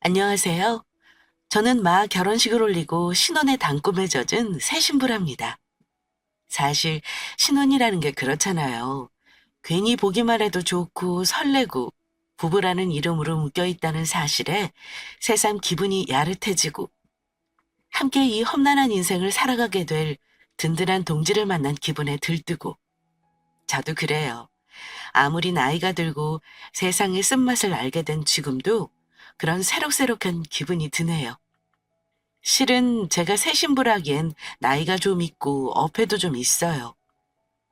안녕하세요. 저는 막 결혼식을 올리고 신혼의 단꿈에 젖은 새 신부랍니다. 사실 신혼이라는 게 그렇잖아요. 괜히 보기만 해도 좋고 설레고 부부라는 이름으로 묶여 있다는 사실에 새삼 기분이 야릇해지고 함께 이 험난한 인생을 살아가게 될 든든한 동지를 만난 기분에 들뜨고 저도 그래요. 아무리 나이가 들고 세상의 쓴맛을 알게 된 지금도 그런 새록새록한 기분이 드네요. 실은 제가 새 신부라기엔 나이가 좀 있고 어폐도 좀 있어요.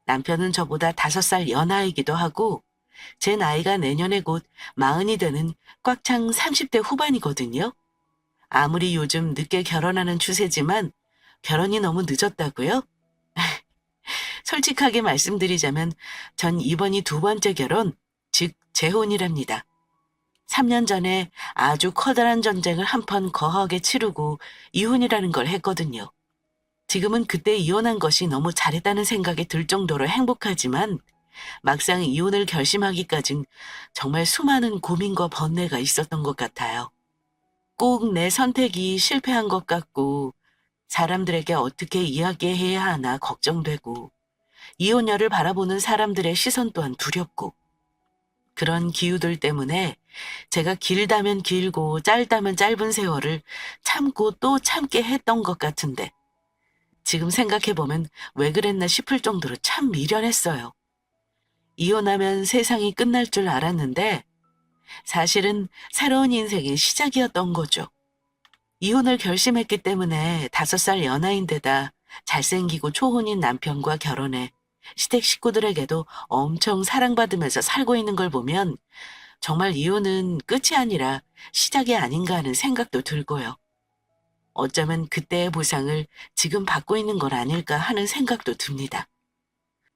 남편은 저보다 5살 연하이기도 하고 제 나이가 내년에 곧 40이 되는 꽉 찬 30대 후반이거든요. 아무리 요즘 늦게 결혼하는 추세지만 결혼이 너무 늦었다고요? 솔직하게 말씀드리자면 전 이번이 두 번째 결혼, 즉 재혼이랍니다. 3년 전에 아주 커다란 전쟁을 한편 거하게 치르고 이혼이라는 걸 했거든요. 지금은 그때 이혼한 것이 너무 잘했다는 생각이 들 정도로 행복하지만 막상 이혼을 결심하기까진 정말 수많은 고민과 번뇌가 있었던 것 같아요. 꼭 내 선택이 실패한 것 같고 사람들에게 어떻게 이야기해야 하나 걱정되고 이혼녀를 바라보는 사람들의 시선 또한 두렵고 그런 기우들 때문에 제가 길다면 길고 짧다면 짧은 세월을 참고 또 참게 했던 것 같은데 지금 생각해보면 왜 그랬나 싶을 정도로 참 미련했어요. 이혼하면 세상이 끝날 줄 알았는데 사실은 새로운 인생의 시작이었던 거죠. 이혼을 결심했기 때문에 5살 연하인데다 잘생기고 초혼인 남편과 결혼해 시댁 식구들에게도 엄청 사랑받으면서 살고 있는 걸 보면 정말 이혼은 끝이 아니라 시작이 아닌가 하는 생각도 들고요. 어쩌면 그때의 보상을 지금 받고 있는 건 아닐까 하는 생각도 듭니다.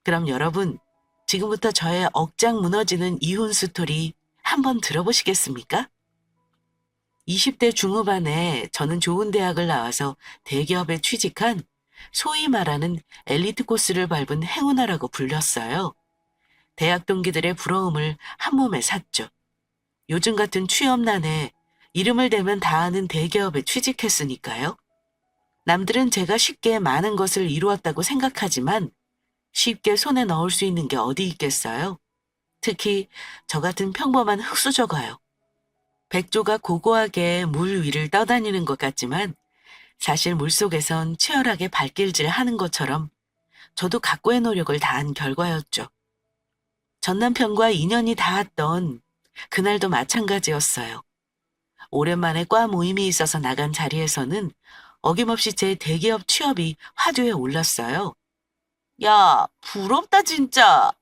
그럼 여러분, 지금부터 저의 억장 무너지는 이혼 스토리 한번 들어보시겠습니까? 20대 중후반에 저는 좋은 대학을 나와서 대기업에 취직한 소위 말하는 엘리트 코스를 밟은 행운아라고 불렸어요. 대학 동기들의 부러움을 한 몸에 샀죠. 요즘 같은 취업난에 이름을 대면 다 아는 대기업에 취직했으니까요. 남들은 제가 쉽게 많은 것을 이루었다고 생각하지만 쉽게 손에 넣을 수 있는 게 어디 있겠어요? 특히 저 같은 평범한 흙수저가요. 백조가 고고하게 물 위를 떠다니는 것 같지만 사실 물속에선 치열하게 발길질 하는 것처럼 저도 각고의 노력을 다한 결과였죠. 전 남편과 인연이 닿았던 그날도 마찬가지였어요. 오랜만에 과 모임이 있어서 나간 자리에서는 어김없이 제 대기업 취업이 화두에 올랐어요. 야, 부럽다, 진짜.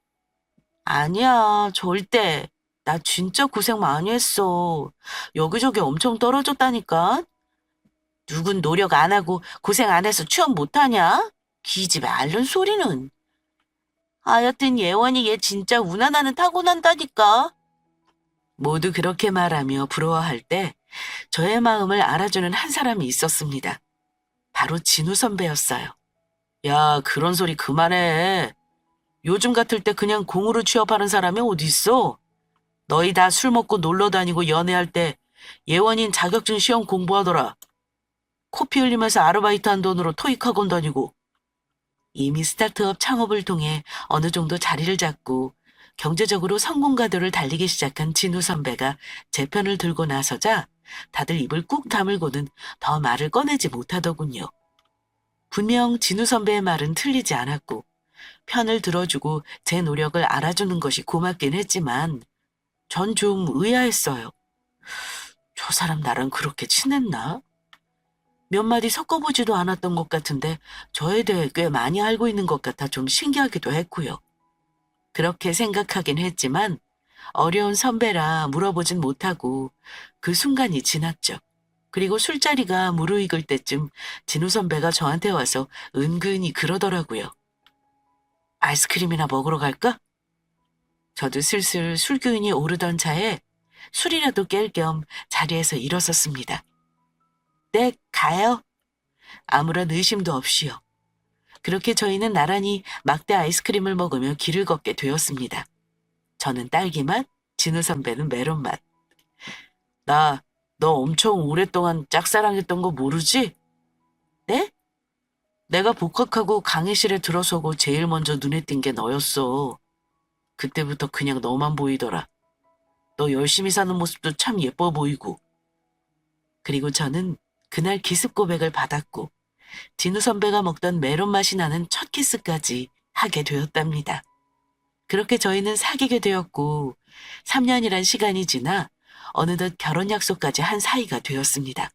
아니야, 절대. 나 진짜 고생 많이 했어. 여기저기 엄청 떨어졌다니까. 누군 노력 안 하고 고생 안 해서 취업 못하냐? 기집애 앓는 소리는. 하여튼 예원이 얘 진짜 운 하나는 타고난다니까. 모두 그렇게 말하며 부러워할 때 저의 마음을 알아주는 한 사람이 있었습니다. 바로 진우 선배였어요. 야, 그런 소리 그만해. 요즘 같을 때 그냥 공으로 취업하는 사람이 어딨어? 너희 다 술 먹고 놀러 다니고 연애할 때 예원인 자격증 시험 공부하더라. 코피 흘리면서 아르바이트 한 돈으로 토익 학원 다니고. 이미 스타트업 창업을 통해 어느 정도 자리를 잡고 경제적으로 성공 가도를 달리기 시작한 진우 선배가 제 편을 들고 나서자 다들 입을 꾹 다물고는 더 말을 꺼내지 못하더군요. 분명 진우 선배의 말은 틀리지 않았고 편을 들어주고 제 노력을 알아주는 것이 고맙긴 했지만 전 좀 의아했어요. 저 사람 나랑 그렇게 친했나? 몇 마디 섞어보지도 않았던 것 같은데 저에 대해 꽤 많이 알고 있는 것 같아 좀 신기하기도 했고요. 그렇게 생각하긴 했지만 어려운 선배라 물어보진 못하고 그 순간이 지났죠. 그리고 술자리가 무르익을 때쯤 진우 선배가 저한테 와서 은근히 그러더라고요. 아이스크림이나 먹으러 갈까? 저도 슬슬 술기운이 오르던 차에 술이라도 깰 겸 자리에서 일어섰습니다. 네, 가요. 아무런 의심도 없이요. 그렇게 저희는 나란히 막대 아이스크림을 먹으며 길을 걷게 되었습니다. 저는 딸기 맛, 진우 선배는 메론 맛. 나 너 엄청 오랫동안 짝사랑했던 거 모르지? 네? 내가 복학하고 강의실에 들어서고 제일 먼저 눈에 띈 게 너였어. 그때부터 그냥 너만 보이더라. 너 열심히 사는 모습도 참 예뻐 보이고. 그리고 저는 그날 기습 고백을 받았고 진우 선배가 먹던 메론 맛이 나는 첫 키스까지 하게 되었답니다. 그렇게 저희는 사귀게 되었고 3년이란 시간이 지나 어느덧 결혼 약속까지 한 사이가 되었습니다.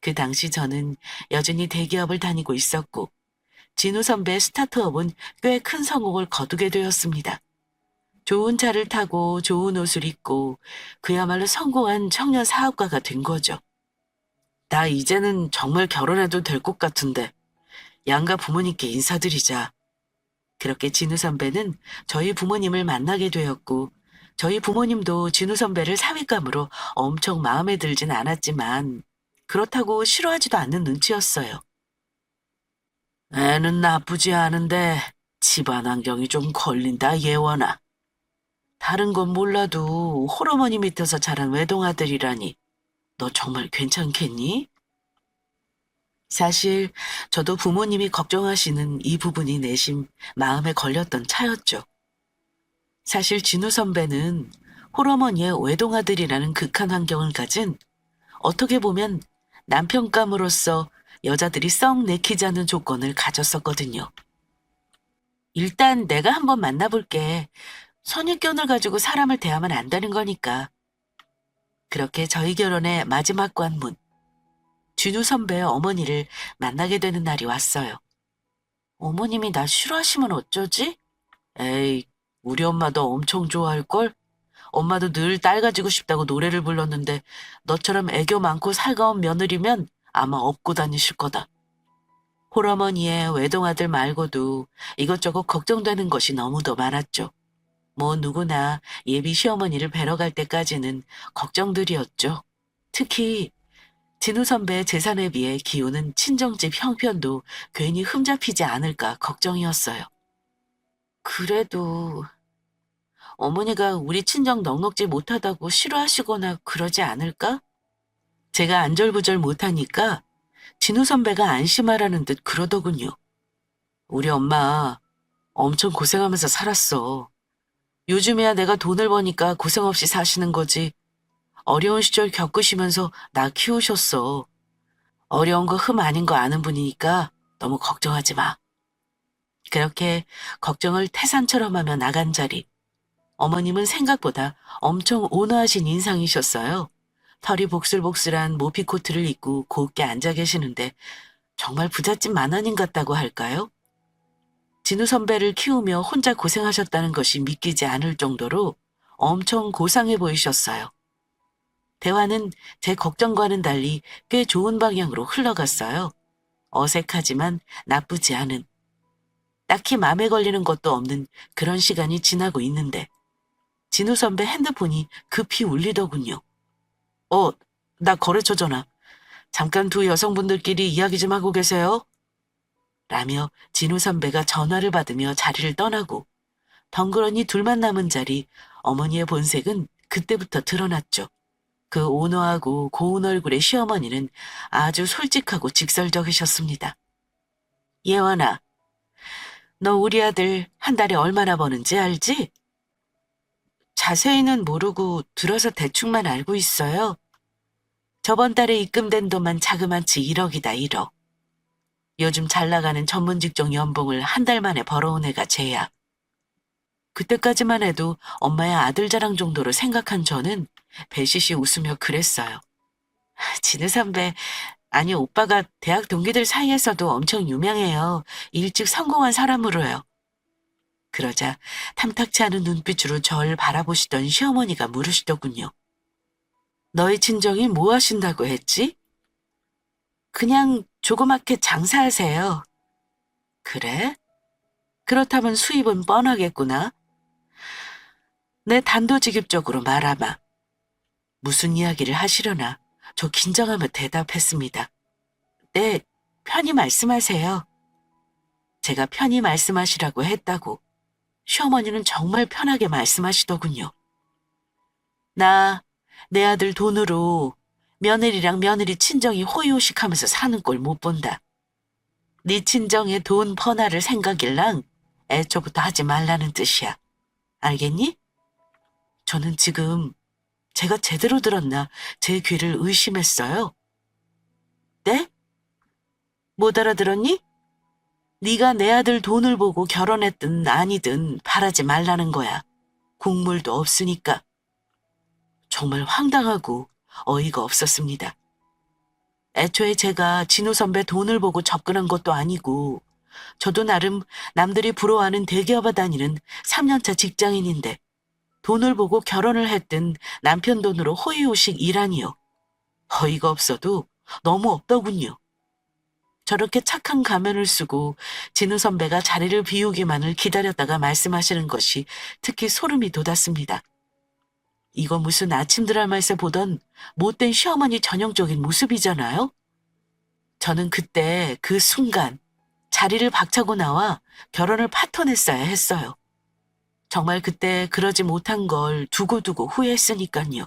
그 당시 저는 여전히 대기업을 다니고 있었고 진우 선배의 스타트업은 꽤 큰 성공을 거두게 되었습니다. 좋은 차를 타고 좋은 옷을 입고 그야말로 성공한 청년 사업가가 된 거죠. 나 이제는 정말 결혼해도 될 것 같은데 양가 부모님께 인사드리자. 그렇게 진우 선배는 저희 부모님을 만나게 되었고 저희 부모님도 진우 선배를 사윗감으로 엄청 마음에 들진 않았지만 그렇다고 싫어하지도 않는 눈치였어요. 애는 나쁘지 않은데 집안 환경이 좀 걸린다, 예원아. 다른 건 몰라도 홀어머니 밑에서 자란 외동아들이라니 너 정말 괜찮겠니? 사실 저도 부모님이 걱정하시는 이 부분이 내심 마음에 걸렸던 차였죠. 사실 진우 선배는 홀어머니의 외동아들이라는 극한 환경을 가진 어떻게 보면 남편감으로서 여자들이 썩 내키지 않는 조건을 가졌었거든요. 일단 내가 한번 만나볼게. 선입견을 가지고 사람을 대하면 안 되는 거니까. 그렇게 저희 결혼의 마지막 관문, 진우 선배의 어머니를 만나게 되는 날이 왔어요. 어머님이 나 싫어하시면 어쩌지? 에이, 우리 엄마도 엄청 좋아할걸? 엄마도 늘 딸 가지고 싶다고 노래를 불렀는데 너처럼 애교 많고 살가운 며느리면 아마 업고 다니실 거다. 홀어머니의 외동아들 말고도 이것저것 걱정되는 것이 너무도 많았죠. 뭐 누구나 예비 시어머니를 뵈러 갈 때까지는 걱정들이었죠. 특히 진우 선배의 재산에 비해 기우는 친정집 형편도 괜히 흠잡히지 않을까 걱정이었어요. 그래도 어머니가 우리 친정 넉넉지 못하다고 싫어하시거나 그러지 않을까? 제가 안절부절 못하니까 진우 선배가 안심하라는 듯 그러더군요. 우리 엄마 엄청 고생하면서 살았어. 요즘에야 내가 돈을 버니까 고생 없이 사시는 거지. 어려운 시절 겪으시면서 나 키우셨어. 어려운 거 흠 아닌 거 아는 분이니까 너무 걱정하지 마. 그렇게 걱정을 태산처럼 하며 나간 자리. 어머님은 생각보다 엄청 온화하신 인상이셨어요. 털이 복슬복슬한 모피코트를 입고 곱게 앉아 계시는데 정말 부잣집 만화님 같다고 할까요? 진우 선배를 키우며 혼자 고생하셨다는 것이 믿기지 않을 정도로 엄청 고상해 보이셨어요. 대화는 제 걱정과는 달리 꽤 좋은 방향으로 흘러갔어요. 어색하지만 나쁘지 않은, 딱히 맘에 걸리는 것도 없는 그런 시간이 지나고 있는데 진우 선배 핸드폰이 급히 울리더군요. 나 거래처 전화. 잠깐 두 여성분들끼리 이야기 좀 하고 계세요. 라며 진우 선배가 전화를 받으며 자리를 떠나고 덩그러니 둘만 남은 자리 어머니의 본색은 그때부터 드러났죠. 그 온화하고 고운 얼굴의 시어머니는 아주 솔직하고 직설적이셨습니다. 예원아, 너 우리 아들 한 달에 얼마나 버는지 알지? 자세히는 모르고 들어서 대충만 알고 있어요. 저번 달에 입금된 돈만 자그만치 1억이다, 1억. 요즘 잘 나가는 전문 직종 연봉을 한 달 만에 벌어온 애가 쟤야. 그때까지만 해도 엄마의 아들 자랑 정도로 생각한 저는 배시시 웃으며 그랬어요. 진우 선배, 아니 오빠가 대학 동기들 사이에서도 엄청 유명해요. 일찍 성공한 사람으로요. 그러자 탐탁치 않은 눈빛으로 절 바라보시던 시어머니가 물으시더군요. 너희 친정이 뭐 하신다고 했지? 그냥 조그맣게 장사하세요. 그래? 그렇다면 수입은 뻔하겠구나. 내 단도직입적으로 말하마. 무슨 이야기를 하시려나 저 긴장하며 대답했습니다. 네, 편히 말씀하세요. 제가 편히 말씀하시라고 했다고 시어머니는 정말 편하게 말씀하시더군요. 나 내 아들 돈으로 며느리랑 며느리 친정이 호의호식하면서 사는 꼴 못 본다. 네 친정에 돈 퍼나를 생각일랑 애초부터 하지 말라는 뜻이야. 알겠니? 저는 지금 제가 제대로 들었나 제 귀를 의심했어요. 네? 못 알아들었니? 네가 내 아들 돈을 보고 결혼했든 아니든 바라지 말라는 거야. 국물도 없으니까. 정말 황당하고 어이가 없었습니다. 애초에 제가 진우 선배 돈을 보고 접근한 것도 아니고 저도 나름 남들이 부러워하는 대기업에 다니는 3년차 직장인인데 돈을 보고 결혼을 했든 남편 돈으로 호의호식 일하니요. 어이가 없어도 너무 없더군요. 저렇게 착한 가면을 쓰고 진우 선배가 자리를 비우기만을 기다렸다가 말씀하시는 것이 특히 소름이 돋았습니다. 이거 무슨 아침 드라마에서 보던 못된 시어머니 전형적인 모습이잖아요? 저는 그때 그 순간 자리를 박차고 나와 결혼을 파토냈어야 했어요. 정말 그때 그러지 못한 걸 두고두고 후회했으니까요.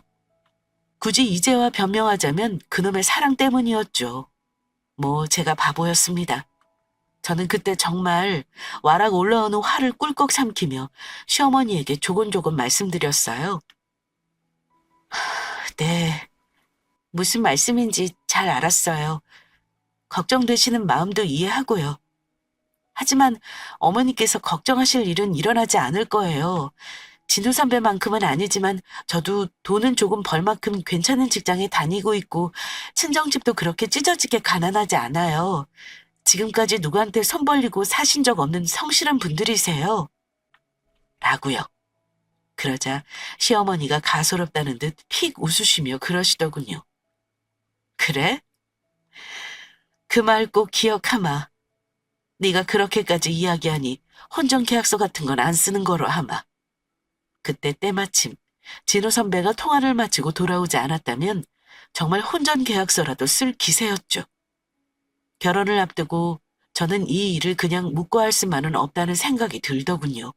굳이 이제와 변명하자면 그놈의 사랑 때문이었죠. 뭐 제가 바보였습니다. 저는 그때 정말 와락 올라오는 화를 꿀꺽 삼키며 시어머니에게 조곤조곤 말씀드렸어요. 네, 무슨 말씀인지 잘 알았어요. 걱정되시는 마음도 이해하고요. 하지만 어머니께서 걱정하실 일은 일어나지 않을 거예요. 진우 선배만큼은 아니지만 저도 돈은 조금 벌 만큼 괜찮은 직장에 다니고 있고 친정집도 그렇게 찢어지게 가난하지 않아요. 지금까지 누구한테 손 벌리고 사신 적 없는 성실한 분들이세요. 라고요. 그러자 시어머니가 가소롭다는 듯 픽 웃으시며 그러시더군요. 그래? 그 말 꼭 기억하마. 네가 그렇게까지 이야기하니 혼전계약서 같은 건 안 쓰는 거로 하마. 그때 때마침 진호 선배가 통화를 마치고 돌아오지 않았다면 정말 혼전계약서라도 쓸 기세였죠. 결혼을 앞두고 저는 이 일을 그냥 묵고할 수만은 없다는 생각이 들더군요.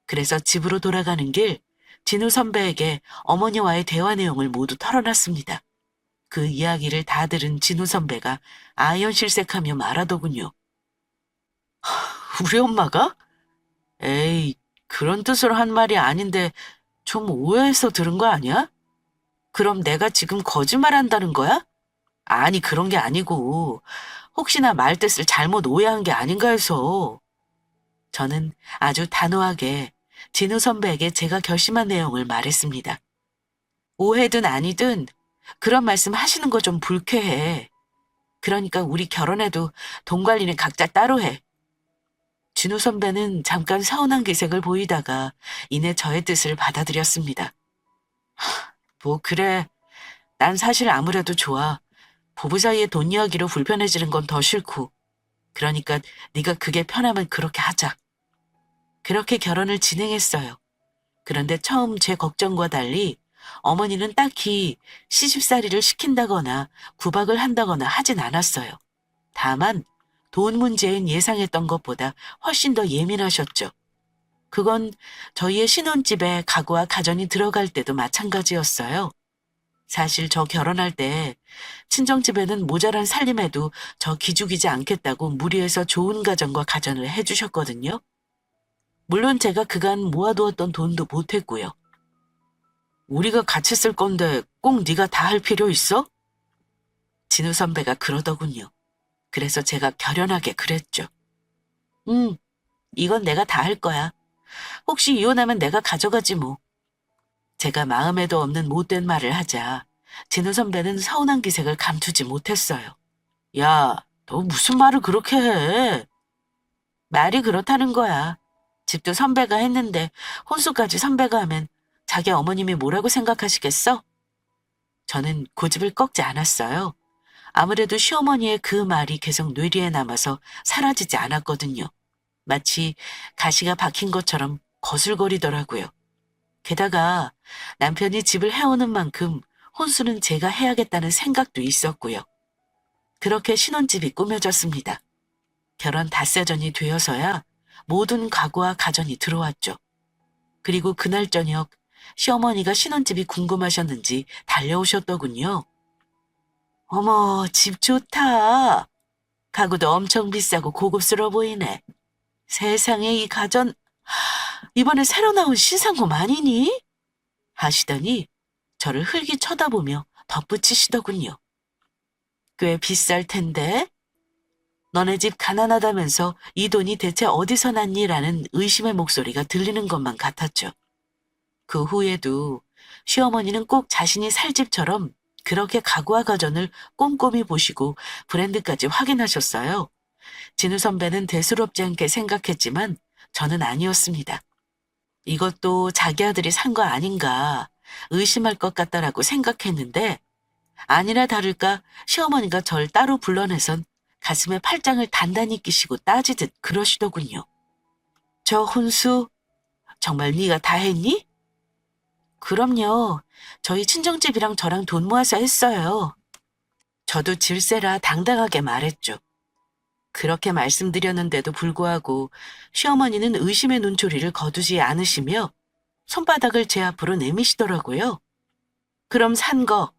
그래서 집으로 돌아가는 길 진우 선배에게 어머니와의 대화 내용을 모두 털어놨습니다. 그 이야기를 다 들은 진우 선배가 아연실색하며 말하더군요. 우리 엄마가? 에이, 그런 뜻으로 한 말이 아닌데 좀 오해해서 들은 거 아니야? 그럼 내가 지금 거짓말한다는 거야? 아니, 그런 게 아니고 혹시나 말 뜻을 잘못 오해한 게 아닌가 해서. 저는 아주 단호하게 진우 선배에게 제가 결심한 내용을 말했습니다. 오해든 아니든 그런 말씀 하시는 거 좀 불쾌해. 그러니까 우리 결혼해도 돈 관리는 각자 따로 해. 진우 선배는 잠깐 서운한 기색을 보이다가 이내 저의 뜻을 받아들였습니다. 뭐 그래. 난 사실 아무래도 좋아. 부부 사이에 돈 이야기로 불편해지는 건 더 싫고. 그러니까 네가 그게 편하면 그렇게 하자. 그렇게 결혼을 진행했어요. 그런데 처음 제 걱정과 달리 어머니는 딱히 시집살이를 시킨다거나 구박을 한다거나 하진 않았어요. 다만 돈 문제엔 예상했던 것보다 훨씬 더 예민하셨죠. 그건 저희의 신혼집에 가구와 가전이 들어갈 때도 마찬가지였어요. 사실 저 결혼할 때 친정집에는 모자란 살림에도 저 기죽이지 않겠다고 무리해서 좋은 가전과 가전을 해주셨거든요. 물론 제가 그간 모아두었던 돈도 못했고요. 우리가 같이 쓸 건데 꼭 네가 다 할 필요 있어? 진우 선배가 그러더군요. 그래서 제가 결연하게 그랬죠. 이건 내가 다 할 거야. 혹시 이혼하면 내가 가져가지 뭐. 제가 마음에도 없는 못된 말을 하자 진우 선배는 서운한 기색을 감추지 못했어요. 야, 너 무슨 말을 그렇게 해? 말이 그렇다는 거야. 집도 선배가 했는데 혼수까지 선배가 하면 자기 어머님이 뭐라고 생각하시겠어? 저는 고집을 꺾지 않았어요. 아무래도 시어머니의 그 말이 계속 뇌리에 남아서 사라지지 않았거든요. 마치 가시가 박힌 것처럼 거슬거리더라고요. 게다가 남편이 집을 해오는 만큼 혼수는 제가 해야겠다는 생각도 있었고요. 그렇게 신혼집이 꾸며졌습니다. 결혼 닷새 전이 되어서야 모든 가구와 가전이 들어왔죠. 그리고 그날 저녁 시어머니가 신혼집이 궁금하셨는지 달려오셨더군요. 어머, 집 좋다. 가구도 엄청 비싸고 고급스러워 보이네. 세상에 이 가전, 이번에 새로 나온 신상품 아니니? 하시더니 저를 흘기 쳐다보며 덧붙이시더군요. 꽤 비쌀 텐데? 너네 집 가난하다면서 이 돈이 대체 어디서 났니? 라는 의심의 목소리가 들리는 것만 같았죠. 그 후에도 시어머니는 꼭 자신이 살 집처럼 그렇게 가구와 가전을 꼼꼼히 보시고 브랜드까지 확인하셨어요. 진우 선배는 대수롭지 않게 생각했지만 저는 아니었습니다. 이것도 자기 아들이 산 거 아닌가 의심할 것 같다라고 생각했는데 아니나 다를까 시어머니가 절 따로 불러내선 가슴에 팔짱을 단단히 끼시고 따지듯 그러시더군요. 저 혼수 정말 네가 다 했니? 그럼요. 저희 친정집이랑 저랑 돈 모아서 했어요. 저도 질세라 당당하게 말했죠. 그렇게 말씀드렸는데도 불구하고 시어머니는 의심의 눈초리를 거두지 않으시며 손바닥을 제 앞으로 내미시더라고요. 그럼 산 거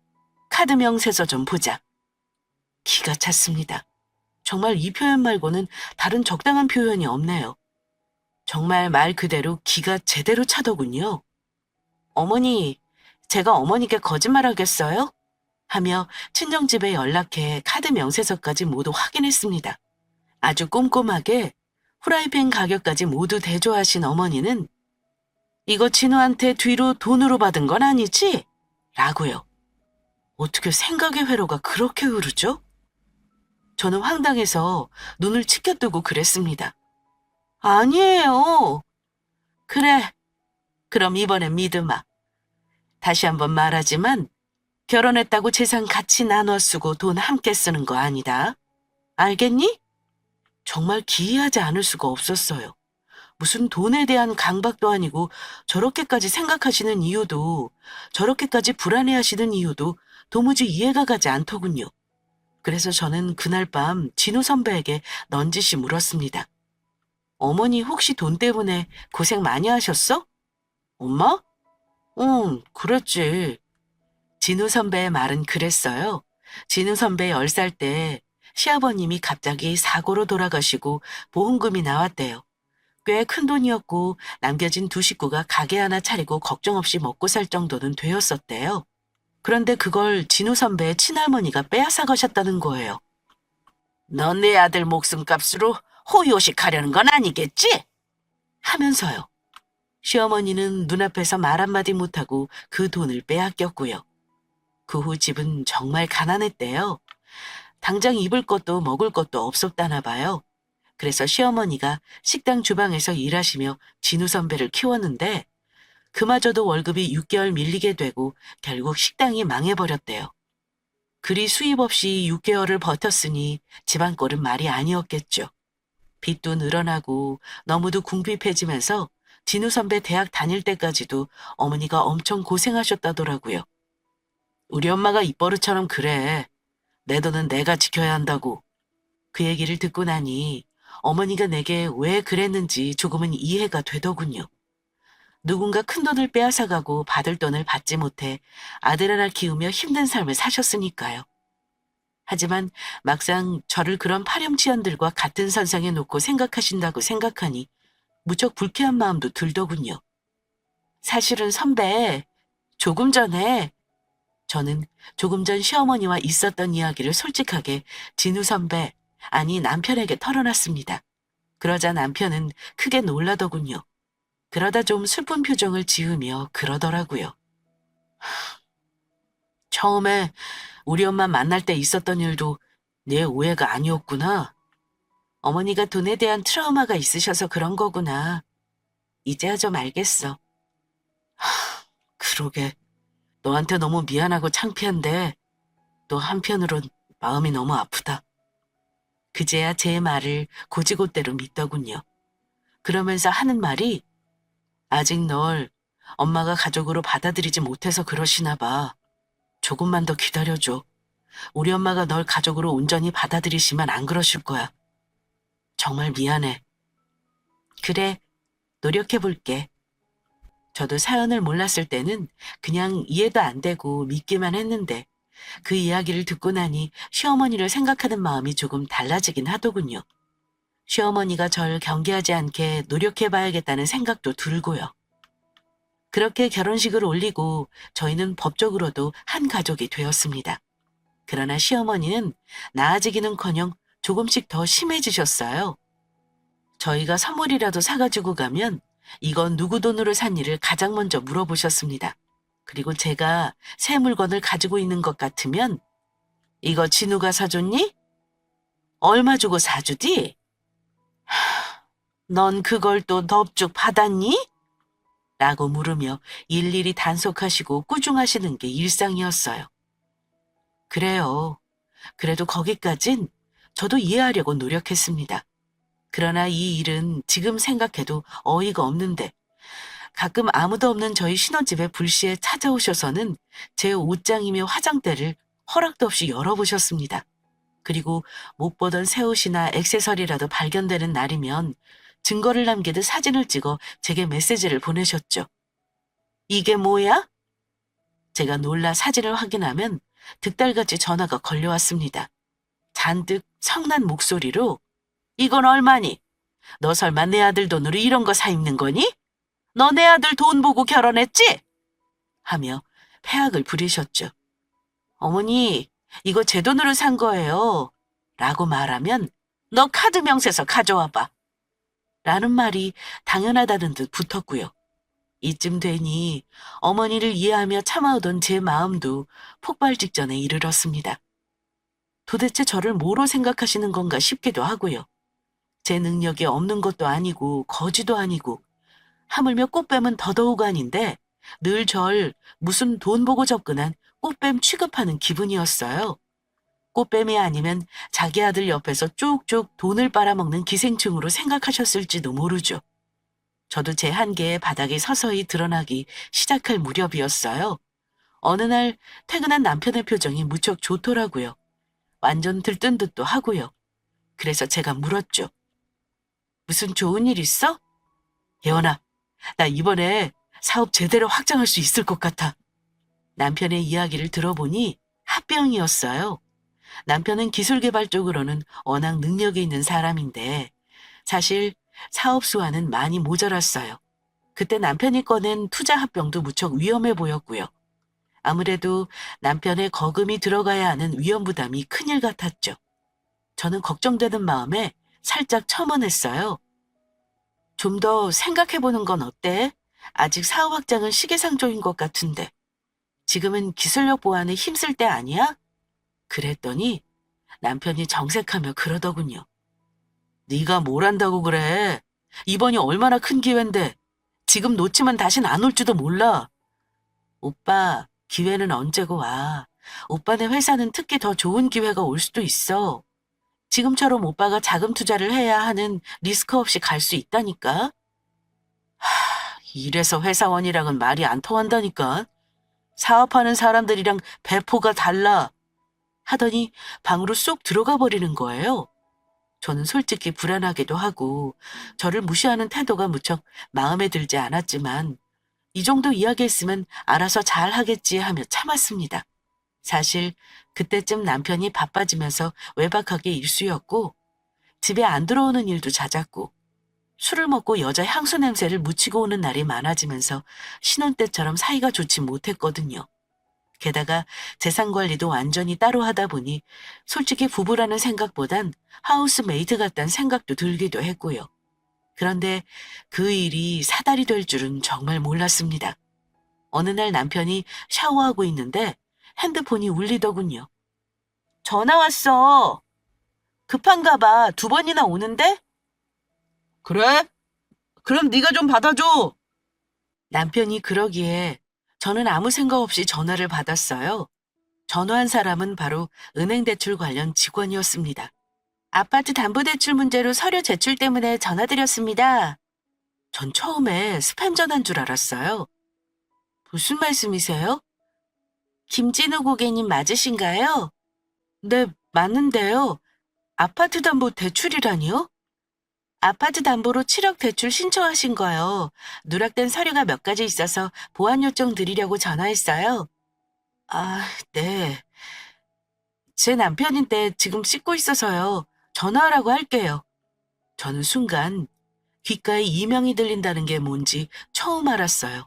카드 명세서 좀 보자. 기가 찼습니다. 정말 이 표현 말고는 다른 적당한 표현이 없네요. 정말 말 그대로 기가 제대로 차더군요. 어머니, 제가 어머니께 거짓말하겠어요? 하며 친정집에 연락해 카드 명세서까지 모두 확인했습니다. 아주 꼼꼼하게 후라이팬 가격까지 모두 대조하신 어머니는 이거 진우한테 뒤로 돈으로 받은 건 아니지? 라고요. 어떻게 생각의 회로가 그렇게 흐르죠? 저는 황당해서 눈을 치켜뜨고 그랬습니다. 아니에요. 그래, 그럼 이번엔 믿음아. 다시 한번 말하지만 결혼했다고 재산 같이 나눠 쓰고 돈 함께 쓰는 거 아니다. 알겠니? 정말 기이하지 않을 수가 없었어요. 무슨 돈에 대한 강박도 아니고 저렇게까지 생각하시는 이유도 저렇게까지 불안해하시는 이유도 도무지 이해가 가지 않더군요. 그래서 저는 그날 밤 진우 선배에게 넌지시 물었습니다. 어머니 혹시 돈 때문에 고생 많이 하셨어? 엄마? 응, 그랬지. 진우 선배의 말은 그랬어요. 진우 선배 10살 때 시아버님이 갑자기 사고로 돌아가시고 보험금이 나왔대요. 꽤 큰 돈이었고 남겨진 두 식구가 가게 하나 차리고 걱정 없이 먹고 살 정도는 되었었대요. 그런데 그걸 진우 선배의 친할머니가 빼앗아 가셨다는 거예요. 넌 내 아들 목숨값으로 호의호식하려는 건 아니겠지? 하면서요. 시어머니는 눈앞에서 말 한마디 못하고 그 돈을 빼앗겼고요. 그 후 집은 정말 가난했대요. 당장 입을 것도 먹을 것도 없었다나 봐요. 그래서 시어머니가 식당 주방에서 일하시며 진우 선배를 키웠는데 그마저도 월급이 6개월 밀리게 되고 결국 식당이 망해버렸대요. 그리 수입 없이 6개월을 버텼으니 집안 꼴은 말이 아니었겠죠. 빚도 늘어나고 너무도 궁핍해지면서 진우 선배 대학 다닐 때까지도 어머니가 엄청 고생하셨다더라고요. 우리 엄마가 입버릇처럼 그래. 내 돈은 내가 지켜야 한다고. 그 얘기를 듣고 나니 어머니가 내게 왜 그랬는지 조금은 이해가 되더군요. 누군가 큰돈을 빼앗아가고 받을 돈을 받지 못해 아들 하나 키우며 힘든 삶을 사셨으니까요. 하지만 막상 저를 그런 파렴치한들과 같은 선상에 놓고 생각하신다고 생각하니 무척 불쾌한 마음도 들더군요. 사실은 선배, 조금 전에 저는 조금 전 시어머니와 있었던 이야기를 솔직하게 진우 선배, 아니 남편에게 털어놨습니다. 그러자 남편은 크게 놀라더군요. 그러다 좀 슬픈 표정을 지으며 그러더라고요. 처음에 우리 엄마 만날 때 있었던 일도 내 오해가 아니었구나. 어머니가 돈에 대한 트라우마가 있으셔서 그런 거구나. 이제야 좀 알겠어. 그러게. 너한테 너무 미안하고 창피한데 또 한편으론 마음이 너무 아프다. 그제야 제 말을 곧이곧대로 믿더군요. 그러면서 하는 말이 아직 널 엄마가 가족으로 받아들이지 못해서 그러시나 봐. 조금만 더 기다려줘. 우리 엄마가 널 가족으로 온전히 받아들이시면 안 그러실 거야. 정말 미안해. 그래, 노력해볼게. 저도 사연을 몰랐을 때는 그냥 이해도 안 되고 믿기만 했는데 그 이야기를 듣고 나니 시어머니를 생각하는 마음이 조금 달라지긴 하더군요. 시어머니가 절 경계하지 않게 노력해봐야겠다는 생각도 들고요. 그렇게 결혼식을 올리고 저희는 법적으로도 한 가족이 되었습니다. 그러나 시어머니는 나아지기는커녕 조금씩 더 심해지셨어요. 저희가 선물이라도 사가지고 가면 이건 누구 돈으로 산 일을 가장 먼저 물어보셨습니다. 그리고 제가 새 물건을 가지고 있는 것 같으면 이거 진우가 사줬니? 얼마 주고 사주디? 넌 그걸 또 넙죽 받았니? 라고 물으며 일일이 단속하시고 꾸중하시는 게 일상이었어요. 그래요. 그래도 거기까진 저도 이해하려고 노력했습니다. 그러나 이 일은 지금 생각해도 어이가 없는데 가끔 아무도 없는 저희 신혼집에 불시에 찾아오셔서는 제 옷장이며 화장대를 허락도 없이 열어보셨습니다. 그리고 못 보던 새 옷이나 액세서리라도 발견되는 날이면 증거를 남기듯 사진을 찍어 제게 메시지를 보내셨죠. 이게 뭐야? 제가 놀라 사진을 확인하면 득달같이 전화가 걸려왔습니다. 잔뜩 성난 목소리로 이건 얼마니? 너 설마 내 아들 돈으로 이런 거 사 입는 거니? 너 내 아들 돈 보고 결혼했지? 하며 패악을 부리셨죠. 어머니, 이거 제 돈으로 산 거예요. 라고 말하면 너 카드 명세서 가져와봐. 라는 말이 당연하다는 듯 붙었고요. 이쯤 되니 어머니를 이해하며 참아오던 제 마음도 폭발 직전에 이르렀습니다. 도대체 저를 뭐로 생각하시는 건가 싶기도 하고요. 제 능력이 없는 것도 아니고 거지도 아니고 하물며 꽃뱀은 더더욱 아닌데 늘 절 무슨 돈 보고 접근한 꽃뱀 취급하는 기분이었어요. 꽃뱀이 아니면 자기 아들 옆에서 쭉쭉 돈을 빨아먹는 기생충으로 생각하셨을지도 모르죠. 저도 제 한계에 바닥이 서서히 드러나기 시작할 무렵이었어요. 어느 날 퇴근한 남편의 표정이 무척 좋더라고요. 완전 들뜬 듯도 하고요. 그래서 제가 물었죠. 무슨 좋은 일 있어? 예원아, 나 이번에 사업 제대로 확장할 수 있을 것 같아. 남편의 이야기를 들어보니 합병이었어요. 남편은 기술 개발 쪽으로는 워낙 능력이 있는 사람인데 사실 사업 수완은 많이 모자랐어요. 그때 남편이 꺼낸 투자 합병도 무척 위험해 보였고요. 아무래도 남편의 거금이 들어가야 하는 위험 부담이 큰일 같았죠. 저는 걱정되는 마음에 살짝 첨언했어요. 좀 더 생각해보는 건 어때? 아직 사업 확장은 시기상조인 것 같은데. 지금은 기술력 보완에 힘쓸 때 아니야? 그랬더니 남편이 정색하며 그러더군요. 네가 뭘 안다고 그래? 이번이 얼마나 큰 기회인데 지금 놓치면 다신 안 올지도 몰라. 오빠, 기회는 언제고 와. 오빠네 회사는 특히 더 좋은 기회가 올 수도 있어. 지금처럼 오빠가 자금 투자를 해야 하는 리스크 없이 갈 수 있다니까. 이래서 회사원이랑은 말이 안 통한다니까. 사업하는 사람들이랑 배포가 달라. 하더니 방으로 쏙 들어가 버리는 거예요. 저는 솔직히 불안하기도 하고 저를 무시하는 태도가 무척 마음에 들지 않았지만 이 정도 이야기했으면 알아서 잘 하겠지 하며 참았습니다. 사실 그때쯤 남편이 바빠지면서 외박하기 일쑤였고 집에 안 들어오는 일도 잦았고 술을 먹고 여자 향수 냄새를 묻히고 오는 날이 많아지면서 신혼 때처럼 사이가 좋지 못했거든요. 게다가 재산 관리도 완전히 따로 하다 보니 솔직히 부부라는 생각보단 하우스메이트 같다는 생각도 들기도 했고요. 그런데 그 일이 사달이 될 줄은 정말 몰랐습니다. 어느 날 남편이 샤워하고 있는데 핸드폰이 울리더군요. 전화 왔어. 급한가 봐. 2번이나 오는데? 그래? 그럼 네가 좀 받아줘. 남편이 그러기에 저는 아무 생각 없이 전화를 받았어요. 전화한 사람은 바로 은행대출 관련 직원이었습니다. 아파트 담보대출 문제로 서류 제출 때문에 전화드렸습니다. 전 처음에 스팸 전화인 줄 알았어요. 무슨 말씀이세요? 김진우 고객님 맞으신가요? 네, 맞는데요. 아파트 담보 대출이라니요? 아파트 담보로 7억 대출 신청하신 거요. 누락된 서류가 몇 가지 있어서 보완 요청 드리려고 전화했어요. 아, 네. 제 남편인데 지금 씻고 있어서요. 전화하라고 할게요. 저는 순간 귓가에 이명이 들린다는 게 뭔지 처음 알았어요.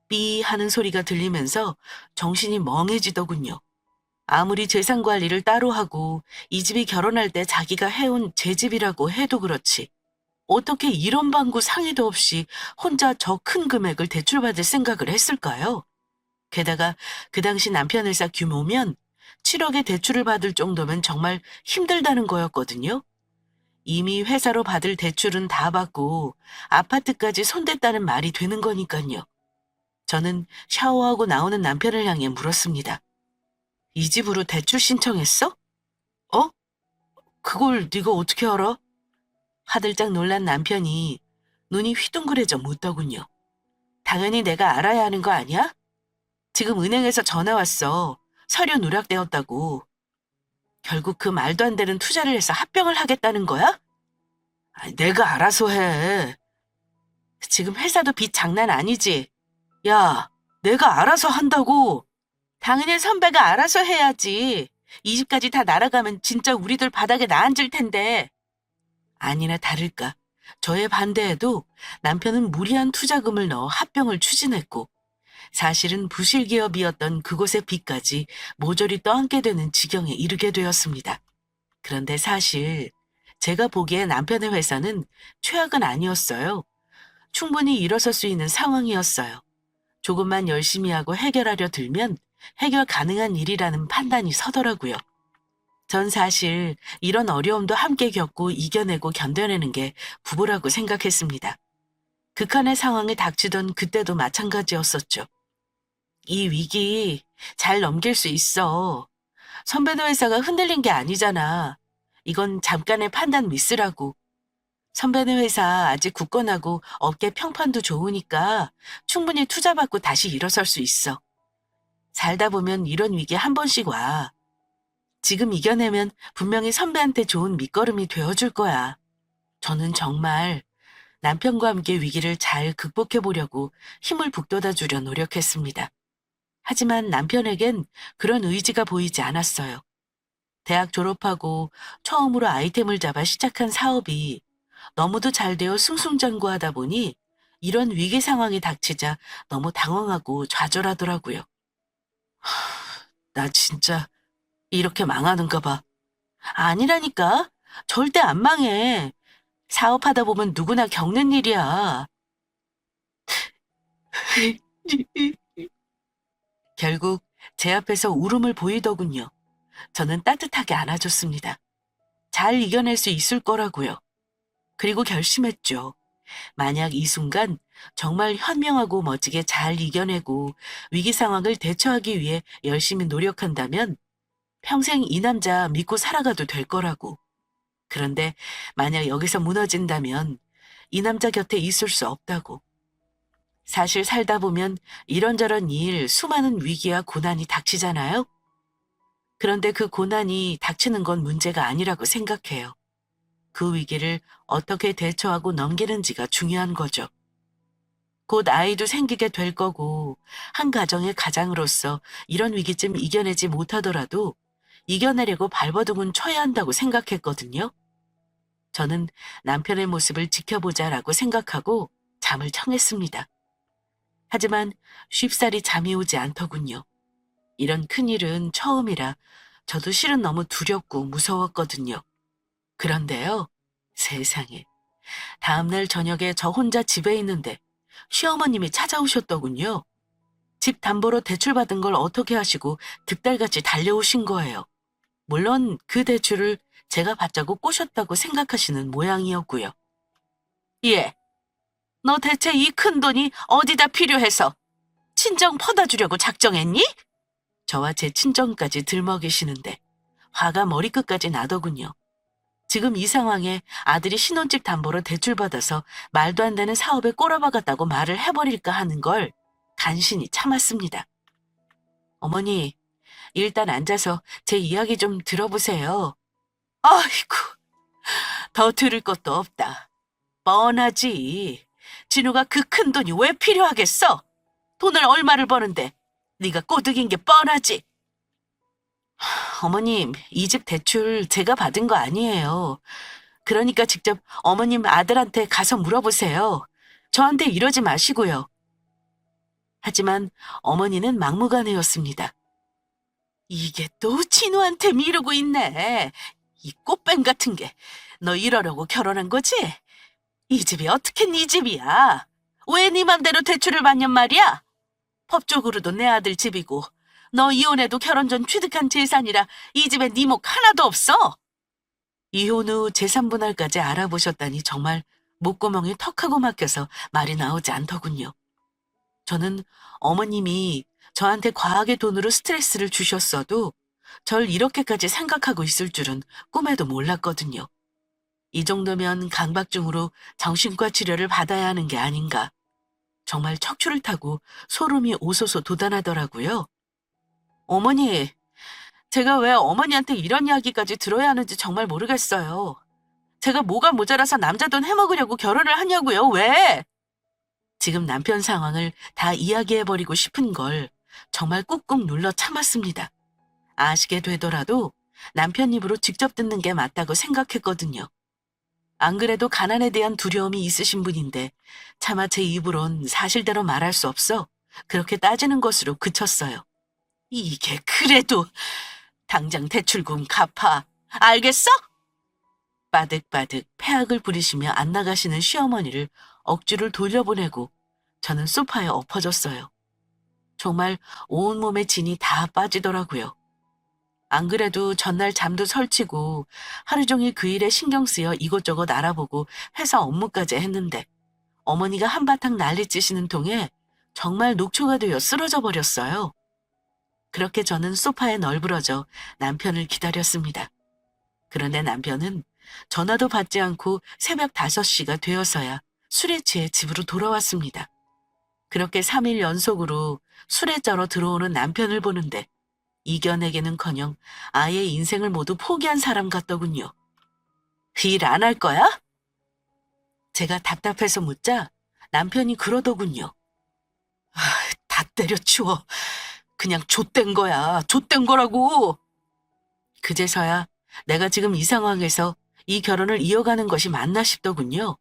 삐 하는 소리가 들리면서 정신이 멍해지더군요. 아무리 재산 관리를 따로 하고 이 집이 결혼할 때 자기가 해온 제 집이라고 해도 그렇지. 어떻게 이런 방구 상의도 없이 혼자 저 큰 금액을 대출받을 생각을 했을까요? 게다가 그 당시 남편 회사 규모면 7억의 대출을 받을 정도면 정말 힘들다는 거였거든요. 이미 회사로 받을 대출은 다 받고 아파트까지 손댔다는 말이 되는 거니까요. 저는 샤워하고 나오는 남편을 향해 물었습니다. 이 집으로 대출 신청했어? 어? 그걸 네가 어떻게 알아? 화들짝 놀란 남편이 눈이 휘둥그레져 묻더군요. 당연히 내가 알아야 하는 거 아니야? 지금 은행에서 전화 왔어. 서류 누락되었다고. 결국 그 말도 안 되는 투자를 해서 합병을 하겠다는 거야? 내가 알아서 해. 지금 회사도 빚 장난 아니지? 야, 내가 알아서 한다고. 당연히 선배가 알아서 해야지. 이 집까지 다 날아가면 진짜 우리들 바닥에 나앉을 텐데. 아니나 다를까. 저의 반대에도 남편은 무리한 투자금을 넣어 합병을 추진했고 사실은 부실 기업이었던 그곳의 빚까지 모조리 떠안게 되는 지경에 이르게 되었습니다. 그런데 사실 제가 보기에 남편의 회사는 최악은 아니었어요. 충분히 일어설 수 있는 상황이었어요. 조금만 열심히 하고 해결하려 들면 해결 가능한 일이라는 판단이 서더라고요. 전 사실 이런 어려움도 함께 겪고 이겨내고 견뎌내는 게 부부라고 생각했습니다. 극한의 상황에 닥치던 그때도 마찬가지였었죠. 이 위기 잘 넘길 수 있어. 선배네 회사가 흔들린 게 아니잖아. 이건 잠깐의 판단 미스라고. 선배네 회사 아직 굳건하고 업계 평판도 좋으니까 충분히 투자받고 다시 일어설 수 있어. 살다 보면 이런 위기 한 번씩 와. 지금 이겨내면 분명히 선배한테 좋은 밑거름이 되어줄 거야. 저는 정말 남편과 함께 위기를 잘 극복해 보려고 힘을 북돋아 주려 노력했습니다. 하지만 남편에겐 그런 의지가 보이지 않았어요. 대학 졸업하고 처음으로 아이템을 잡아 시작한 사업이 너무도 잘 되어 승승장구하다 보니 이런 위기 상황이 닥치자 너무 당황하고 좌절하더라고요. 나 진짜 이렇게 망하는가 봐. 아니라니까. 절대 안 망해. 사업하다 보면 누구나 겪는 일이야. 결국 제 앞에서 울음을 보이더군요. 저는 따뜻하게 안아줬습니다. 잘 이겨낼 수 있을 거라고요. 그리고 결심했죠. 만약 이 순간 정말 현명하고 멋지게 잘 이겨내고 위기 상황을 대처하기 위해 열심히 노력한다면 평생 이 남자 믿고 살아가도 될 거라고. 그런데 만약 여기서 무너진다면 이 남자 곁에 있을 수 없다고. 사실 살다 보면 이런저런 일, 수많은 위기와 고난이 닥치잖아요. 그런데 그 고난이 닥치는 건 문제가 아니라고 생각해요. 그 위기를 어떻게 대처하고 넘기는지가 중요한 거죠. 곧 아이도 생기게 될 거고 한 가정의 가장으로서 이런 위기쯤 이겨내지 못하더라도 이겨내려고 발버둥은 쳐야 한다고 생각했거든요. 저는 남편의 모습을 지켜보자라고 생각하고 잠을 청했습니다. 하지만 쉽사리 잠이 오지 않더군요. 이런 큰일은 처음이라 저도 실은 너무 두렵고 무서웠거든요. 그런데요, 세상에. 다음날 저녁에 저 혼자 집에 있는데 시어머님이 찾아오셨더군요. 집 담보로 대출받은 걸 어떻게 하시고 득달같이 달려오신 거예요. 물론 그 대출을 제가 받자고 꼬셨다고 생각하시는 모양이었고요. 예, 너 대체 이 큰 돈이 어디다 필요해서 친정 퍼다 주려고 작정했니? 저와 제 친정까지 들먹이시는데 화가 머리끝까지 나더군요. 지금 이 상황에 아들이 신혼집 담보로 대출받아서 말도 안 되는 사업에 꼬라박았다고 말을 해버릴까 하는 걸 간신히 참았습니다. 어머니, 일단 앉아서 제 이야기 좀 들어보세요. 아이고, 더 들을 것도 없다. 뻔하지. 진우가 그 큰 돈이 왜 필요하겠어? 돈을 얼마를 버는데 네가 꼬드긴 게 뻔하지. 어머님, 이 집 대출 제가 받은 거 아니에요. 그러니까 직접 어머님 아들한테 가서 물어보세요. 저한테 이러지 마시고요. 하지만 어머니는 막무가내였습니다. 이게 또 진우한테 미루고 있네. 이 꽃뱀 같은 게. 너 이러려고 결혼한 거지? 이 집이 어떻게 네 집이야? 왜 네 맘대로 대출을 받냔 말이야? 법적으로도 내 아들 집이고 너 이혼해도 결혼 전 취득한 재산이라 이 집에 네 목 하나도 없어. 이혼 후 재산 분할까지 알아보셨다니 정말 목구멍이 턱하고 막혀서 말이 나오지 않더군요. 저는 어머님이 저한테 과하게 돈으로 스트레스를 주셨어도 절 이렇게까지 생각하고 있을 줄은 꿈에도 몰랐거든요. 이 정도면 강박증으로 정신과 치료를 받아야 하는 게 아닌가. 정말 척추를 타고 소름이 오소소 돋아나더라고요. 어머니, 제가 왜 어머니한테 이런 이야기까지 들어야 하는지 정말 모르겠어요. 제가 뭐가 모자라서 남자 돈 해먹으려고 결혼을 하냐고요, 왜? 지금 남편 상황을 다 이야기해버리고 싶은 걸 정말 꾹꾹 눌러 참았습니다. 아시게 되더라도 남편 입으로 직접 듣는 게 맞다고 생각했거든요. 안 그래도 가난에 대한 두려움이 있으신 분인데 차마 제 입으론 사실대로 말할 수 없어 그렇게 따지는 것으로 그쳤어요. 이게 그래도 당장 대출금 갚아. 알겠어? 빠득빠득 폐악을 부리시며 안 나가시는 시어머니를 억지를 돌려보내고 저는 소파에 엎어졌어요. 정말 온몸에 진이 다 빠지더라고요. 안 그래도 전날 잠도 설치고 하루 종일 그 일에 신경 쓰여 이것저것 알아보고 회사 업무까지 했는데 어머니가 한바탕 난리치시는 통에 정말 녹초가 되어 쓰러져 버렸어요. 그렇게 저는 소파에 널브러져 남편을 기다렸습니다. 그런데 남편은 전화도 받지 않고 새벽 5시가 되어서야 술에 취해 집으로 돌아왔습니다. 그렇게 3일 연속으로 술에 쩔어 들어오는 남편을 보는데 이겨내기는커녕 아예 인생을 모두 포기한 사람 같더군요. 일 안 할 거야? 제가 답답해서 묻자 남편이 그러더군요. 다 때려치워. 그냥 좆된 거야. 좆된 거라고. 그제서야 내가 지금 이 상황에서 이 결혼을 이어가는 것이 맞나 싶더군요.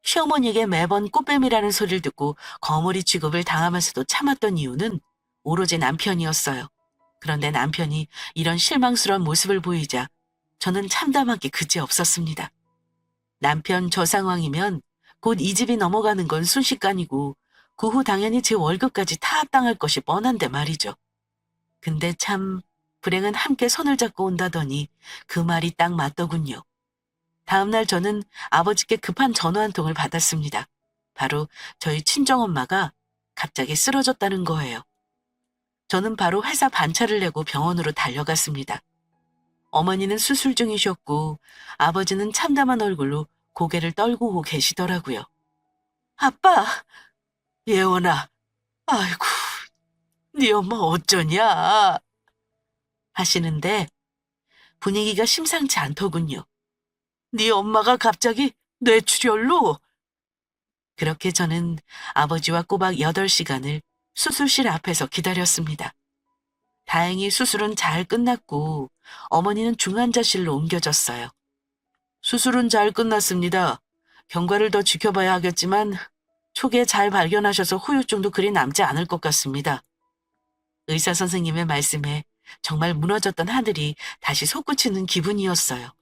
시어머니에게 매번 꽃뱀이라는 소리를 듣고 거물이 취급을 당하면서도 참았던 이유는 오로지 남편이었어요. 그런데 남편이 이런 실망스러운 모습을 보이자 저는 참담하기 그지없었습니다. 남편 저 상황이면 곧 이 집이 넘어가는 건 순식간이고 그 후 당연히 제 월급까지 타압당할 것이 뻔한데 말이죠. 근데 참 불행은 함께 손을 잡고 온다더니 그 말이 딱 맞더군요. 다음날 저는 아버지께 급한 전화 한 통을 받았습니다. 바로 저희 친정엄마가 갑자기 쓰러졌다는 거예요. 저는 바로 회사 반차를 내고 병원으로 달려갔습니다. 어머니는 수술 중이셨고 아버지는 참담한 얼굴로 고개를 떨구고 계시더라고요. 아빠, 예원아, 아이고, 네 엄마 어쩌냐? 하시는데 분위기가 심상치 않더군요. 네 엄마가 갑자기 뇌출혈로? 그렇게 저는 아버지와 꼬박 8시간을 수술실 앞에서 기다렸습니다. 다행히 수술은 잘 끝났고 어머니는 중환자실로 옮겨졌어요. 수술은 잘 끝났습니다. 경과를 더 지켜봐야 하겠지만 초기에 잘 발견하셔서 후유증도 그리 남지 않을 것 같습니다. 의사 선생님의 말씀에 정말 무너졌던 하늘이 다시 솟구치는 기분이었어요.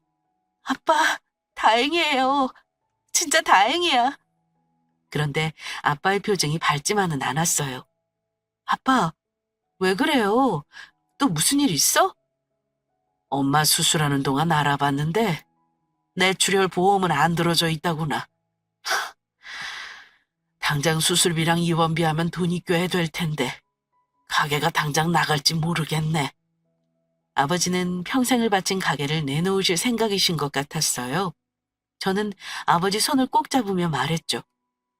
아빠, 다행이에요. 진짜 다행이야. 그런데 아빠의 표정이 밝지만은 않았어요. 아빠, 왜 그래요? 또 무슨 일 있어? 엄마 수술하는 동안 알아봤는데 뇌출혈 보험은 안 들어져 있다구나. 당장 수술비랑 입원비 하면 돈이 꽤 될 텐데 가게가 당장 나갈지 모르겠네. 아버지는 평생을 바친 가게를 내놓으실 생각이신 것 같았어요. 저는 아버지 손을 꼭 잡으며 말했죠.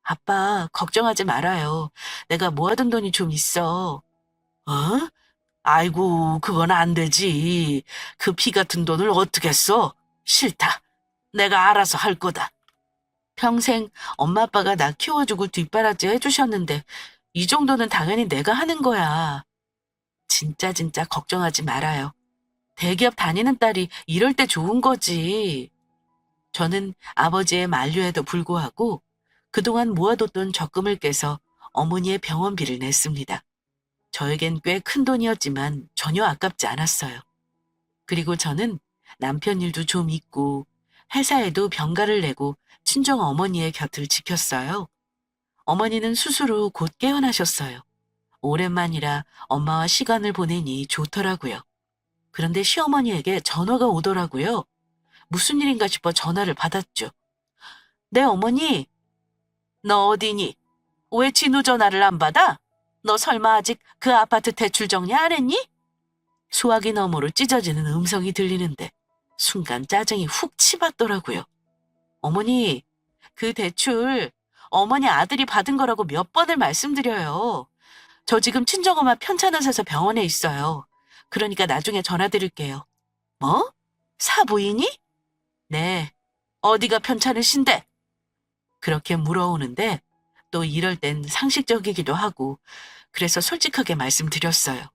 아빠, 걱정하지 말아요. 내가 모아둔 돈이 좀 있어. 어? 아이고, 그건 안 되지. 그 피 같은 돈을 어떻게 써? 싫다. 내가 알아서 할 거다. 평생 엄마 아빠가 나 키워주고 뒷바라지 해주셨는데 이 정도는 당연히 내가 하는 거야. 진짜 걱정하지 말아요. 대기업 다니는 딸이 이럴 때 좋은 거지. 저는 아버지의 만류에도 불구하고 그동안 모아뒀던 적금을 깨서 어머니의 병원비를 냈습니다. 저에겐 꽤 큰 돈이었지만 전혀 아깝지 않았어요. 그리고 저는 남편 일도 좀 있고 회사에도 병가를 내고 친정 어머니의 곁을 지켰어요. 어머니는 수술 후 곧 깨어나셨어요. 오랜만이라 엄마와 시간을 보내니 좋더라고요. 그런데 시어머니에게 전화가 오더라고요. 무슨 일인가 싶어 전화를 받았죠. 네, 어머니. 너 어디니? 왜 진우 전화를 안 받아? 너 설마 아직 그 아파트 대출 정리 안 했니? 수화기 너머로 찢어지는 음성이 들리는데 순간 짜증이 훅 치받더라고요. 어머니, 그 대출 어머니 아들이 받은 거라고 몇 번을 말씀드려요. 저 지금 친정엄마 편찮으셔서 병원에 있어요. 그러니까 나중에 전화드릴게요. 뭐? 사부인이? 네. 어디가 편찮으신데? 그렇게 물어오는데 또 이럴 땐 상식적이기도 하고 그래서 솔직하게 말씀드렸어요.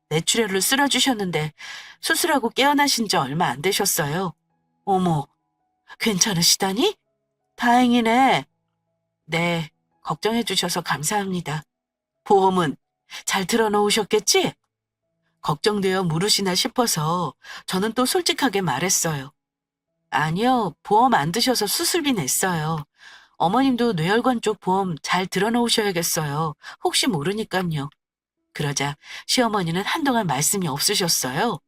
뇌출혈로 쓰러주셨는데 수술하고 깨어나신 지 얼마 안 되셨어요. 어머, 괜찮으시다니? 다행이네. 네, 걱정해 주셔서 감사합니다. 보험은 잘 들어놓으셨겠지? 걱정되어 물으시나 싶어서 저는 또 솔직하게 말했어요. 아니요, 보험 안 드셔서 수술비 냈어요. 어머님도 뇌혈관 쪽 보험 잘 들어놓으셔야겠어요. 혹시 모르니깐요. 그러자 시어머니는 한동안 말씀이 없으셨어요.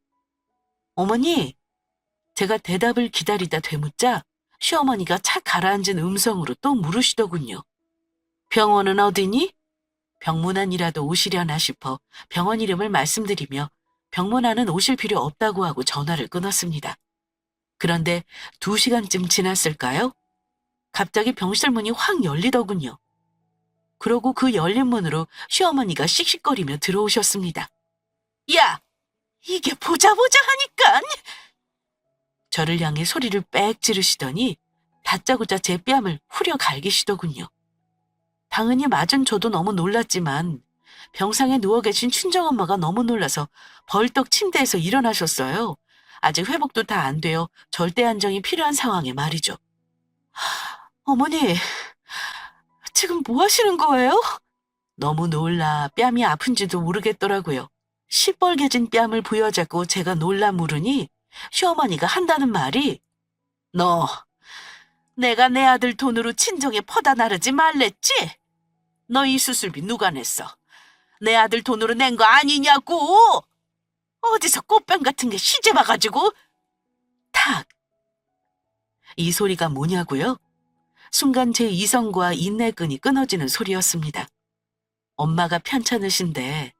어머니, 제가 대답을 기다리다 되묻자 시어머니가 차 가라앉은 음성으로 또 물으시더군요. 병원은 어디니? 병문안이라도 오시려나 싶어 병원 이름을 말씀드리며 병문안은 오실 필요 없다고 하고 전화를 끊었습니다. 그런데 2시간쯤 지났을까요? 갑자기 병실 문이 확 열리더군요. 그러고 그 열린 문으로 시어머니가 씩씩거리며 들어오셨습니다. 야! 이게 보자 하니깐! 저를 향해 소리를 빽 지르시더니 다짜고짜 제 뺨을 후려 갈기시더군요. 당연히 맞은 저도 너무 놀랐지만 병상에 누워 계신 친정엄마가 너무 놀라서 벌떡 침대에서 일어나셨어요. 아직 회복도 다 안 되어 절대 안정이 필요한 상황에 말이죠. 어머니, 지금 뭐 하시는 거예요? 너무 놀라 뺨이 아픈지도 모르겠더라고요. 시뻘개진 뺨을 부여잡고 제가 놀라 물으니 시어머니가 한다는 말이 너, 내가 내 아들 돈으로 친정에 퍼다 나르지 말랬지? 너 이 수술비 누가 냈어? 내 아들 돈으로 낸 거 아니냐고! 어디서 꽃뱀 같은 게 시집 와가지고 탁! 이 소리가 뭐냐고요? 순간 제 이성과 인내끈이 끊어지는 소리였습니다. 엄마가 편찮으신데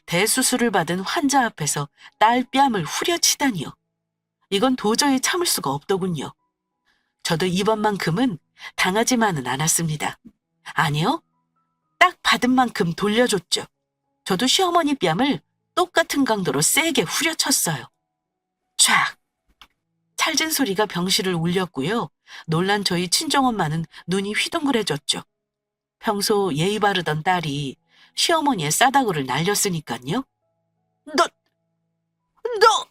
대수술을 받은 환자 앞에서 딸 뺨을 후려치다니요. 이건 도저히 참을 수가 없더군요. 저도 이번만큼은 당하지만은 않았습니다. 아니요, 딱 받은 만큼 돌려줬죠. 저도 시어머니 뺨을 똑같은 강도로 세게 후려쳤어요. 쫙! 찰진 소리가 병실을 울렸고요. 놀란 저희 친정엄마는 눈이 휘둥그레졌죠. 평소 예의 바르던 딸이 시어머니의 싸다구를 날렸으니까요. 너!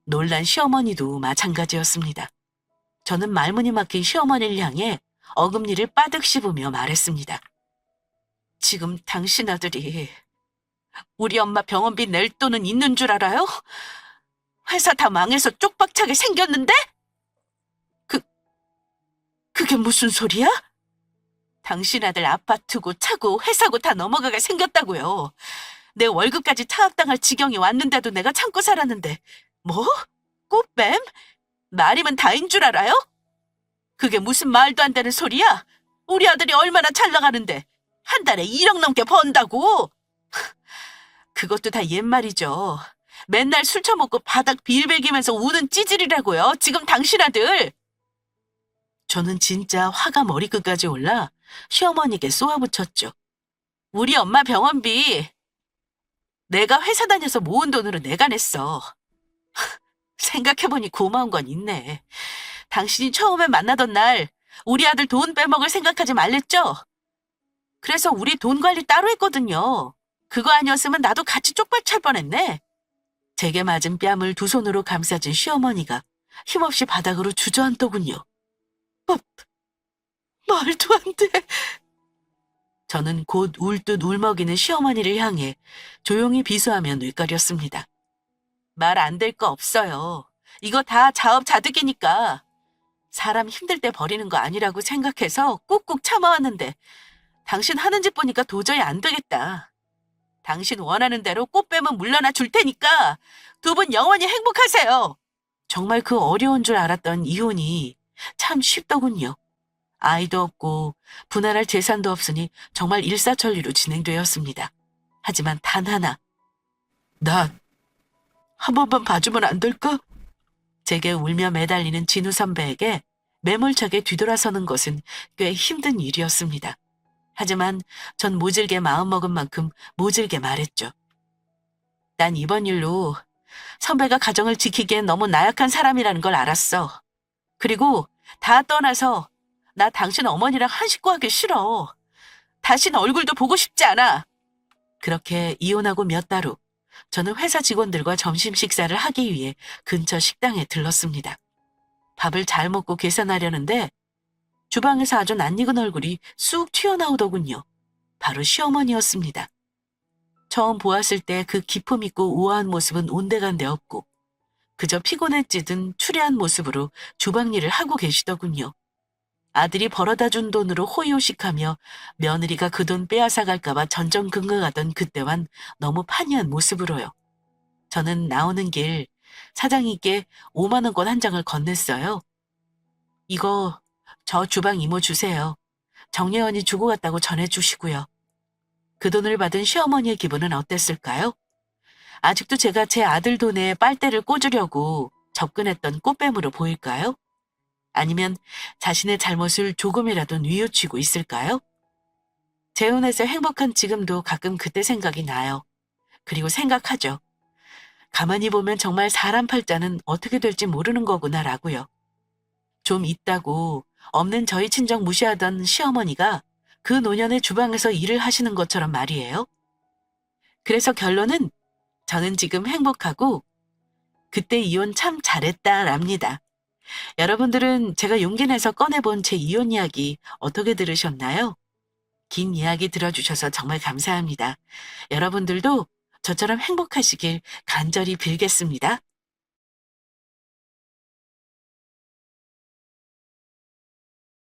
놀란 시어머니도 마찬가지였습니다. 저는 말문이 막힌 시어머니를 향해 어금니를 빠득 씹으며 말했습니다. 지금 당신 아들이 우리 엄마 병원비 낼 돈은 있는 줄 알아요? 회사 다 망해서 쪽박차게 생겼는데? 그게 무슨 소리야? 당신 아들 아파트고 차고 회사고 다 넘어가게 생겼다고요. 내 월급까지 타압당할 지경이 왔는데도 내가 참고 살았는데 뭐? 꽃뱀? 말이면 다인 줄 알아요? 그게 무슨 말도 안 되는 소리야? 우리 아들이 얼마나 잘 나가는데 한 달에 1억 넘게 번다고? 그것도 다 옛말이죠. 맨날 술 처먹고 바닥 빌베기면서 우는 찌질이라고요. 지금 당신 아들. 저는 진짜 화가 머리끝까지 올라 시어머니께 쏘아붙였죠. 우리 엄마 병원비 내가 회사 다녀서 모은 돈으로 내가 냈어. 생각해보니 고마운 건 있네. 당신이 처음에 만나던 날 우리 아들 돈 빼먹을 생각하지 말랬죠? 그래서 우리 돈 관리 따로 했거든요. 그거 아니었으면 나도 같이 쪽팔 찰 뻔했네. 제게 맞은 뺨을 두 손으로 감싸준 시어머니가 힘없이 바닥으로 주저앉더군요. 뭐, 말도 안 돼. 저는 곧 울 듯 울먹이는 시어머니를 향해 조용히 비수하며 뇌까렸습니다. 말 안 될 거 없어요. 이거 다 자업자득이니까. 사람 힘들 때 버리는 거 아니라고 생각해서 꾹꾹 참아왔는데 당신 하는 짓 보니까 도저히 안 되겠다. 당신 원하는 대로 꽃 빼면 물러나 줄 테니까 두 분 영원히 행복하세요. 정말 그 어려운 줄 알았던 이혼이 참 쉽더군요. 아이도 없고 분할할 재산도 없으니 정말 일사천리로 진행되었습니다. 하지만 단 하나, 나 한 번만 봐주면 안 될까? 제게 울며 매달리는 진우 선배에게 매몰차게 뒤돌아서는 것은 꽤 힘든 일이었습니다. 하지만 전 모질게 마음먹은 만큼 모질게 말했죠. 난 이번 일로 선배가 가정을 지키기엔 너무 나약한 사람이라는 걸 알았어. 그리고 다 떠나서 나 당신 어머니랑 한 식구 하기 싫어. 다신 얼굴도 보고 싶지 않아. 그렇게 이혼하고 몇 달 후 저는 회사 직원들과 점심 식사를 하기 위해 근처 식당에 들렀습니다. 밥을 잘 먹고 계산하려는데 주방에서 아주 낯익은 얼굴이 쑥 튀어나오더군요. 바로 시어머니였습니다. 처음 보았을 때 그 기품 있고 우아한 모습은 온데간데 없고 그저 피곤에 찌든 추레한 모습으로 주방 일을 하고 계시더군요. 아들이 벌어다 준 돈으로 호의호식하며 며느리가 그 돈 빼앗아갈까봐 전전긍긍하던 그때와는 너무 판이한 모습으로요. 저는 나오는 길 사장님께 5만 원권 한 장을 건넸어요. 이거 저 주방 이모 주세요. 정예원이 주고 갔다고 전해주시고요. 그 돈을 받은 시어머니의 기분은 어땠을까요? 아직도 제가 제 아들 돈에 빨대를 꽂으려고 접근했던 꽃뱀으로 보일까요? 아니면 자신의 잘못을 조금이라도 뉘우치고 있을까요? 재혼해서 행복한 지금도 가끔 그때 생각이 나요. 그리고 생각하죠. 가만히 보면 정말 사람 팔자는 어떻게 될지 모르는 거구나라고요. 좀 있다고 없는 저희 친정 무시하던 시어머니가 그 노년의 주방에서 일을 하시는 것처럼 말이에요. 그래서 결론은 저는 지금 행복하고 그때 이혼 참 잘했다랍니다. 여러분들은 제가 용기 내서 꺼내본 제 이혼 이야기 어떻게 들으셨나요? 긴 이야기 들어주셔서 정말 감사합니다. 여러분들도 저처럼 행복하시길 간절히 빌겠습니다.